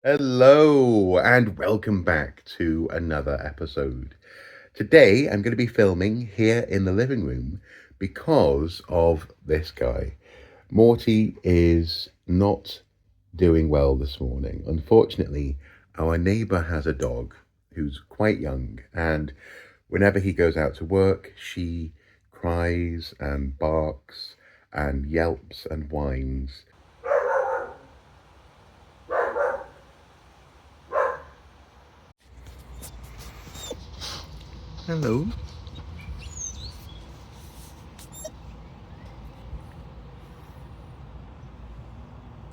Hello and welcome back to another episode. Today I'm going to be filming here in the living room because of this guy. Morty is not doing well this morning. Unfortunately, our neighbour has a dog who's quite young, and whenever he goes out to work, she cries and barks and yelps and whines. Hello.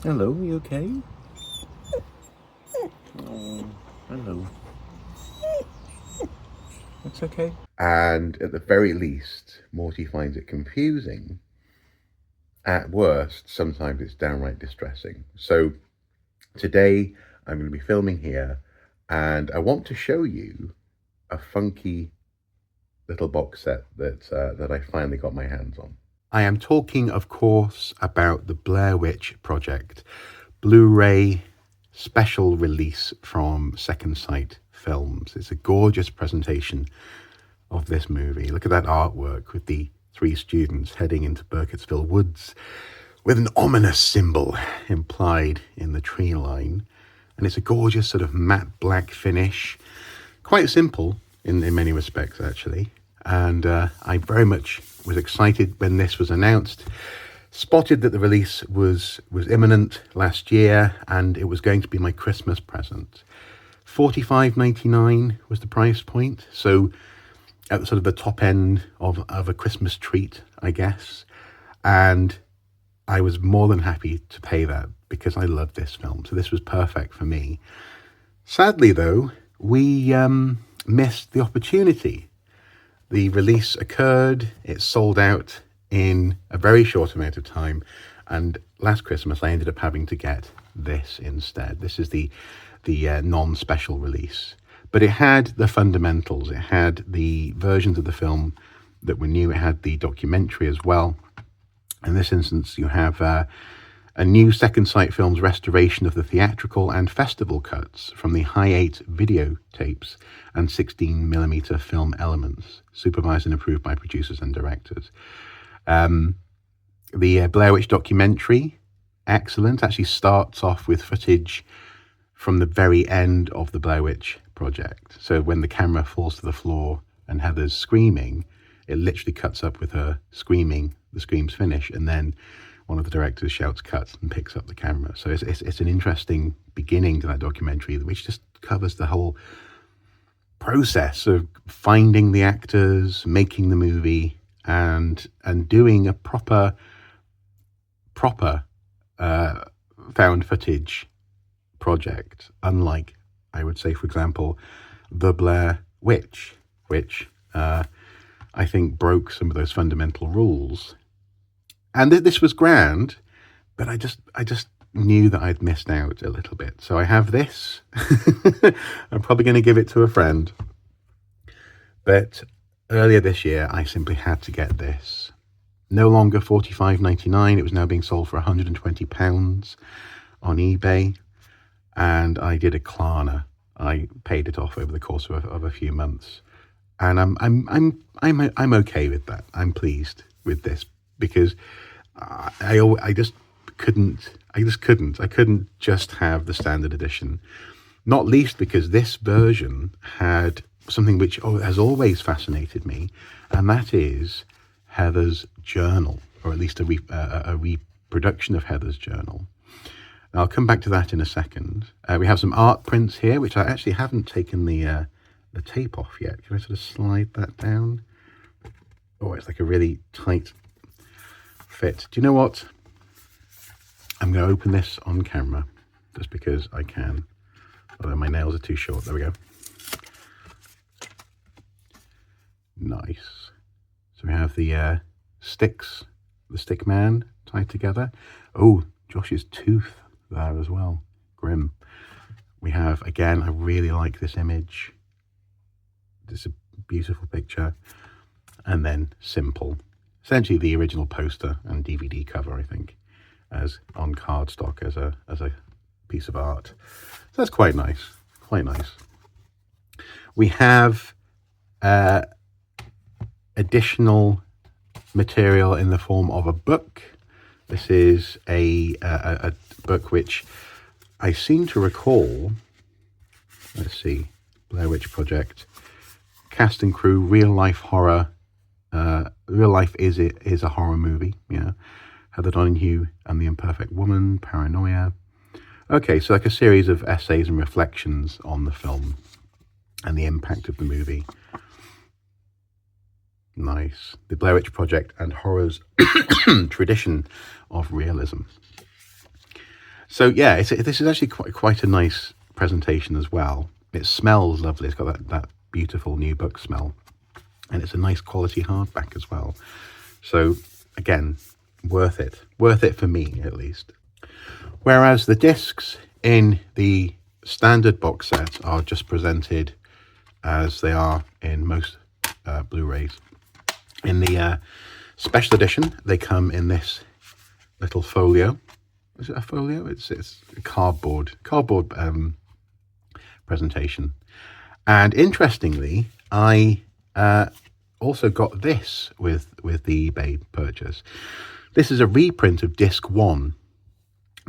Hello, you okay? Oh, hello. That's okay. And at the very least, Morty finds it confusing. At worst, sometimes it's downright distressing. So today I'm going to be filming here, and I want to show you a funky little box set that I finally got my hands on. I am talking, of course, about the Blair Witch Project Blu-ray special release from Second Sight Films. It's a gorgeous presentation of this movie. Look at that artwork with the three students heading into Burkittsville Woods with an ominous symbol implied in the tree line. And it's a gorgeous sort of matte black finish. Quite simple in many respects, actually. And I very much was excited when this was announced. Spotted that the release was imminent last year, and it was going to be my Christmas present. $45.99 was the price point, so at sort of the top end of a Christmas treat, I guess. And I was more than happy to pay that because I love this film, so this was perfect for me. Sadly, though, we missed the opportunity. The release occurred, it sold out in a very short amount of time, and last Christmas I ended up having to get this instead. This is the non-special release, but it had the fundamentals. It had the versions of the film that were new. It had the documentary as well. In this instance, you have a new Second Sight Films restoration of the theatrical and festival cuts from the High 8 videotapes and 16mm film elements, supervised and approved by producers and directors. The Blair Witch documentary, excellent, actually starts off with footage from the very end of the Blair Witch Project. So when the camera falls to the floor and Heather's screaming, it literally cuts up with her screaming, the screams finish, and then one of the directors shouts cut and picks up the camera. So it's an interesting beginning to that documentary, which just covers the whole process of finding the actors, making the movie, and doing a proper found footage project, unlike, I would say, for example, The Blair Witch, which I think broke some of those fundamental rules. And this was grand, but I just knew that I'd missed out a little bit. So I have this. I'm probably going to give it to a friend. But earlier this year, I simply had to get this. No longer $45.99. It was now being sold for £120 on eBay. And I did a Klarna. I paid it off over the course of a few months. And I'm okay with that. I'm pleased with this because I just couldn't. I couldn't just have the standard edition. Not least because this version had something which has always fascinated me, and that is Heather's journal, or at least a reproduction of Heather's journal. Now, I'll come back to that in a second. We have some art prints here, which I actually haven't taken the tape off yet. Can I sort of slide that down? Oh, it's like a really tight fit. Do you know what? I'm going to open this on camera just because I can. Although my nails are too short. There we go. Nice. So we have the sticks, the stick man tied together. Oh, Josh's tooth there as well. Grim. We have, again, I really like this image. It's a beautiful picture. And then simple. Essentially the original poster and DVD cover, I think, as on cardstock as a piece of art. So that's quite nice, quite nice. We have additional material in the form of a book. This is a book which I seem to recall, let's see, Blair Witch Project, cast and crew, real life horror. Real life is a horror movie, yeah. Heather Donahue and the Imperfect Woman, Paranoia. Okay, so like a series of essays and reflections on the film and the impact of the movie. Nice. The Blair Witch Project and horror's tradition of realism. So yeah, this is actually quite a nice presentation as well. It smells lovely. It's got that beautiful new book smell. And it's a nice quality hardback as well. So again, worth it for me at least. Whereas the discs in the standard box set are just presented as they are in most Blu-rays. In the special edition, they come in this little folio. Is it a folio? It's a cardboard presentation. And interestingly, I also got this with the eBay purchase. This is a reprint of disc 1,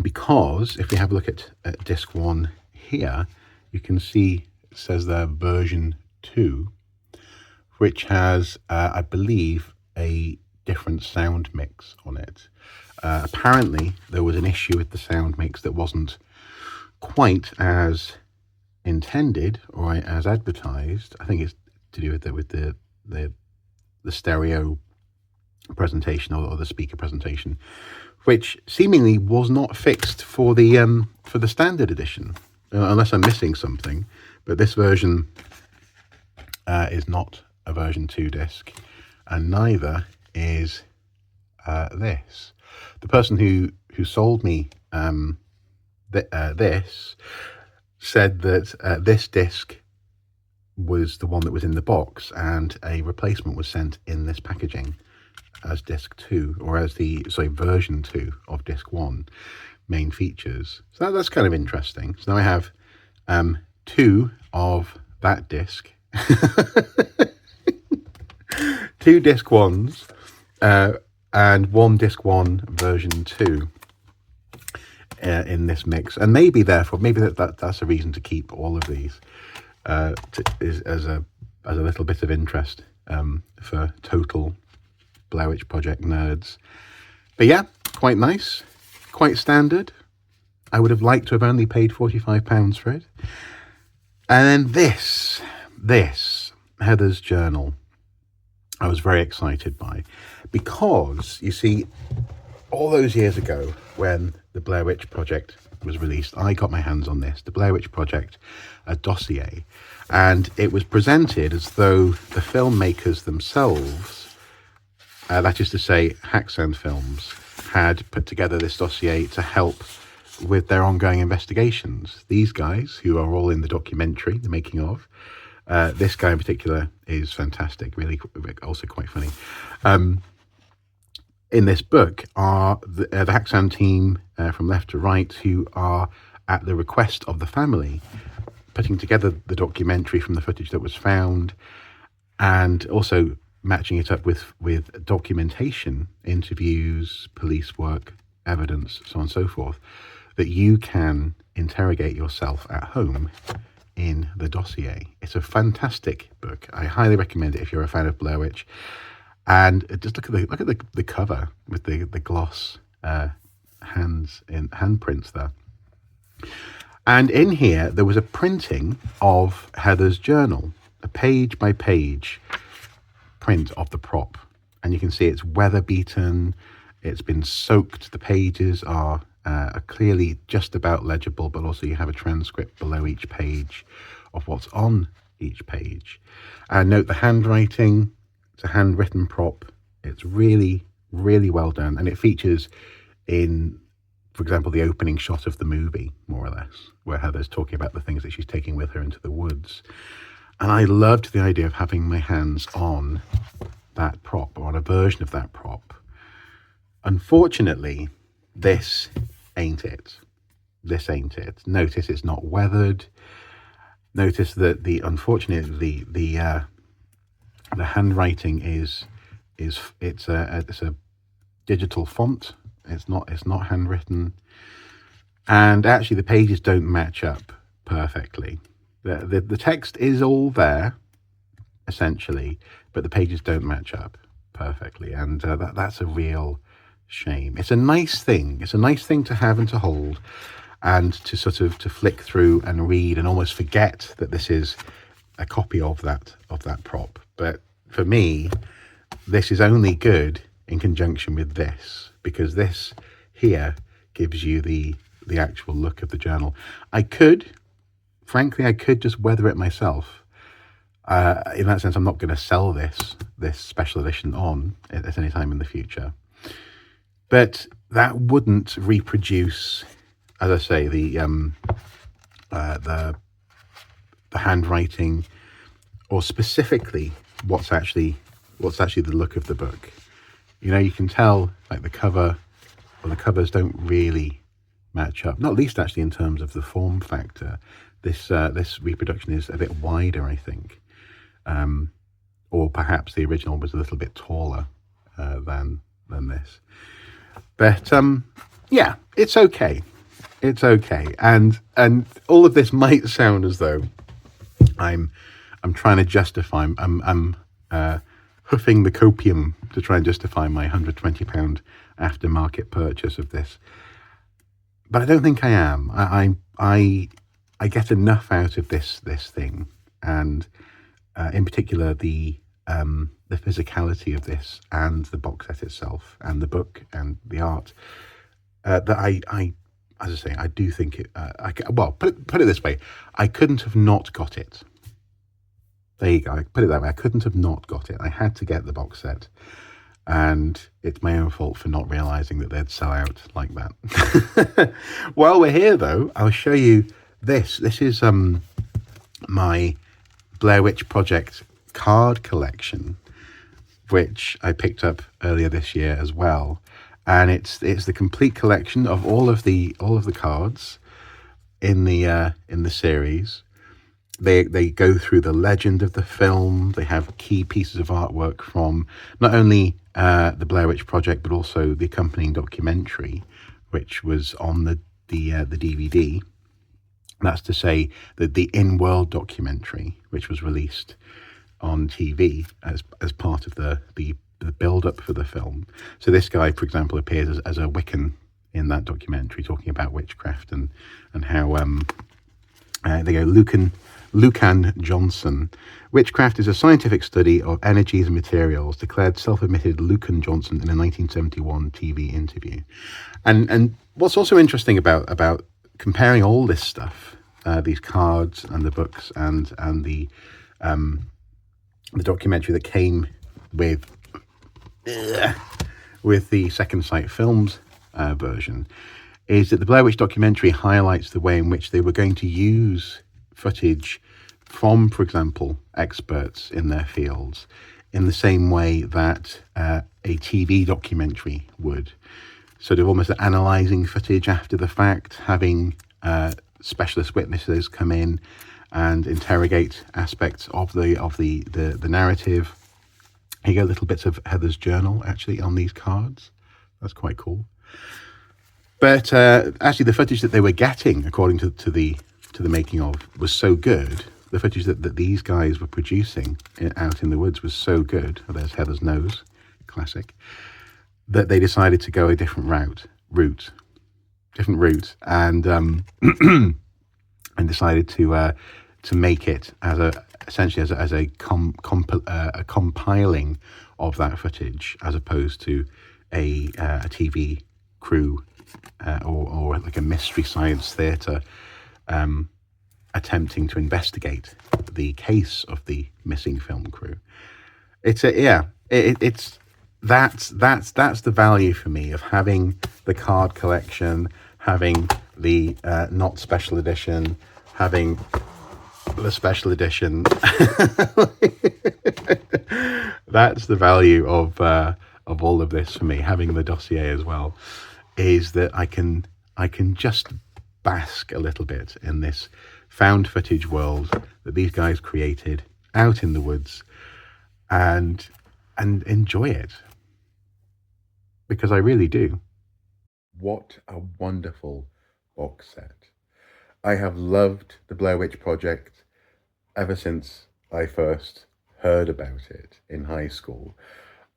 because if we have a look at disc 1 here, you can see it says there version 2, which has I believe a different sound mix on it. Apparently there was an issue with the sound mix that wasn't quite as intended or as advertised. I think it's to do with the stereo presentation or the speaker presentation, which seemingly was not fixed for the standard edition, unless I'm missing something. But this version is not a version 2 disc, and neither is this. The person who sold me this said that this disc was the one that was in the box, and a replacement was sent in this packaging as disc 2, or as version 2 of disc 1 main features. So that's kind of interesting. So now I have 2 of that disc, 2 disc 1s, and 1 disc 1 version 2 in this mix. And maybe that's a reason to keep all of these as a little bit of interest for total Blair Witch Project nerds. But yeah, quite nice, quite standard. I would have liked to have only paid £45 for it. And then this Heather's Journal, I was very excited by, because you see, all those years ago when the Blair Witch Project was released, I got my hands on this, the Blair Witch Project, a dossier, and it was presented as though the filmmakers themselves, that is to say Haxan Films, had put together this dossier to help with their ongoing investigations. These guys, who are all in the documentary, the making of, this guy in particular is fantastic, really, also quite funny. In this book are the Haxan team from left to right, who are, at the request of the family, putting together the documentary from the footage that was found, and also matching it up with documentation, interviews, police work, evidence, so on and so forth, that you can interrogate yourself at home in the dossier. It's a fantastic book. I highly recommend it if you're a fan of Blair Witch. And just look at the cover with the gloss handprints there. And in here there was a printing of Heather's journal, a page by page print of the prop, and you can see it's weather beaten, it's been soaked, the pages are clearly just about legible, but also you have a transcript below each page of what's on each page. And note the handwriting. It's a handwritten prop. It's really, really well done, and it features in, for example, the opening shot of the movie, more or less, where Heather's talking about the things that she's taking with her into the woods. And I loved the idea of having my hands on that prop, or on a version of that prop. Unfortunately, this ain't it. this ain't it. Notice it's not weathered. Notice that unfortunately the handwriting is it's a digital font. It's not handwritten, and actually the pages don't match up perfectly. The text is all there essentially, but the pages don't match up perfectly, and that's a real shame. It's a nice thing. It's a nice thing to have and to hold, and to sort of to flick through and read and almost forget that this is a copy of that prop. But for me, this is only good in conjunction with this, because this here gives you the actual look of the journal. Frankly, I could just weather it myself. In that sense, I'm not going to sell this special edition on at any time in the future. But that wouldn't reproduce, as I say, the handwriting, or specifically what's actually the look of the book. You know, you can tell like the cover, or the covers don't really match up. Not least actually in terms of the form factor. This reproduction is a bit wider, I think, or perhaps the original was a little bit taller than this. But yeah, it's okay. It's okay, and all of this might sound as though I'm trying to justify. I'm hoofing the copium to try and justify my £120 aftermarket purchase of this, but I don't think I am. I get enough out of this thing, and in particular the physicality of this, and the box set itself, and the book, and the art, that I as I say, I do think it. Well, put it this way: I couldn't have not got it. There you go. I put it that way. I couldn't have not got it. I had to get the box set, and it's my own fault for not realizing that they'd sell out like that. While we're here, though, I'll show you this. This is my Blair Witch Project card collection, which I picked up earlier this year as well. And it's the complete collection of all of the cards in the series. They go through the legend of the film. They have key pieces of artwork from not only the Blair Witch Project, but also the accompanying documentary, which was on the DVD. That's to say that the in-world documentary, which was released on TV as part of the build-up for the film. So this guy, for example, appears as a Wiccan in that documentary, talking about witchcraft and how they go, Lucan Johnson. Witchcraft is a scientific study of energies and materials, declared self-admitted Lucan Johnson in a 1971 TV interview. And what's also interesting about comparing all this stuff, these cards and the books and the documentary that came with the Second Sight Films version, is that the Blair Witch documentary highlights the way in which they were going to use footage from, for example, experts in their fields, in the same way that a TV documentary would. Sort of almost analysing footage after the fact, having specialist witnesses come in and interrogate aspects of the narrative. You get little bits of Heather's journal actually on these cards. That's quite cool. But actually, the footage that they were getting, according to the making of, was so good. The footage that these guys were producing out in the woods was so good. Oh, there's Heather's nose, classic. That they decided to go a different route, and and decided to make it essentially as a compiling of that footage, as opposed to a TV crew or like a mystery science theatre attempting to investigate the case of the missing film crew. That's the value for me of having the card collection, having the not special edition, having the special edition. That's the value of all of this for me. Having the dossier as well is that I can just bask a little bit in this found footage world that these guys created out in the woods and enjoy it, because I really do. What a wonderful box set. I have loved the Blair Witch Project ever since I first heard about it in high school.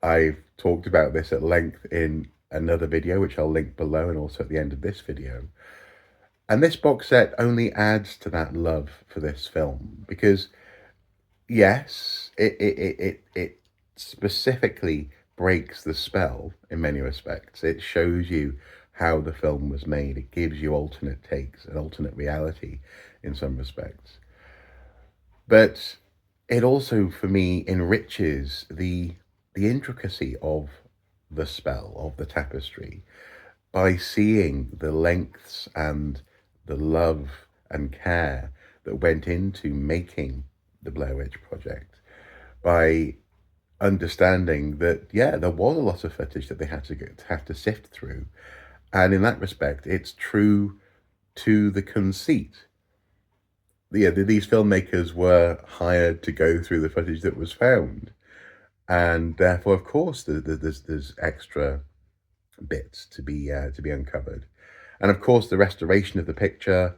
I've talked about this at length in another video, which I'll link below and also at the end of this video. And this box set only adds to that love for this film, because yes, it specifically breaks the spell in many respects. It shows you how the film was made. It gives you alternate takes and alternate reality in some respects. But it also, for me, enriches the intricacy of the spell, of the tapestry, by seeing the lengths and the love and care that went into making the Blair Witch Project, by understanding that, yeah, there was a lot of footage that they had to sift through. And in that respect, it's true to the conceit. Yeah, these filmmakers were hired to go through the footage that was found. And therefore, of course, there's extra bits to be uncovered. And of course, the restoration of the picture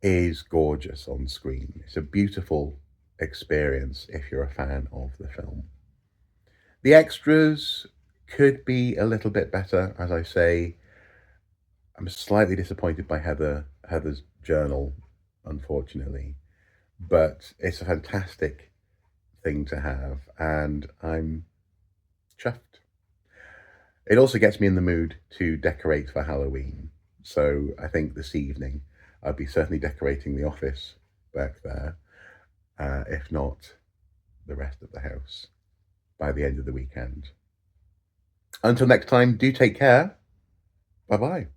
is gorgeous on screen. It's a beautiful experience if you're a fan of the film. The extras could be a little bit better, as I say. I'm slightly disappointed by Heather's journal, unfortunately, but it's a fantastic thing to have, and I'm chuffed. It also gets me in the mood to decorate for Halloween, so I think this evening I'll be certainly decorating the office back there, if not the rest of the house, by the end of the weekend. Until next time, do take care. Bye-bye.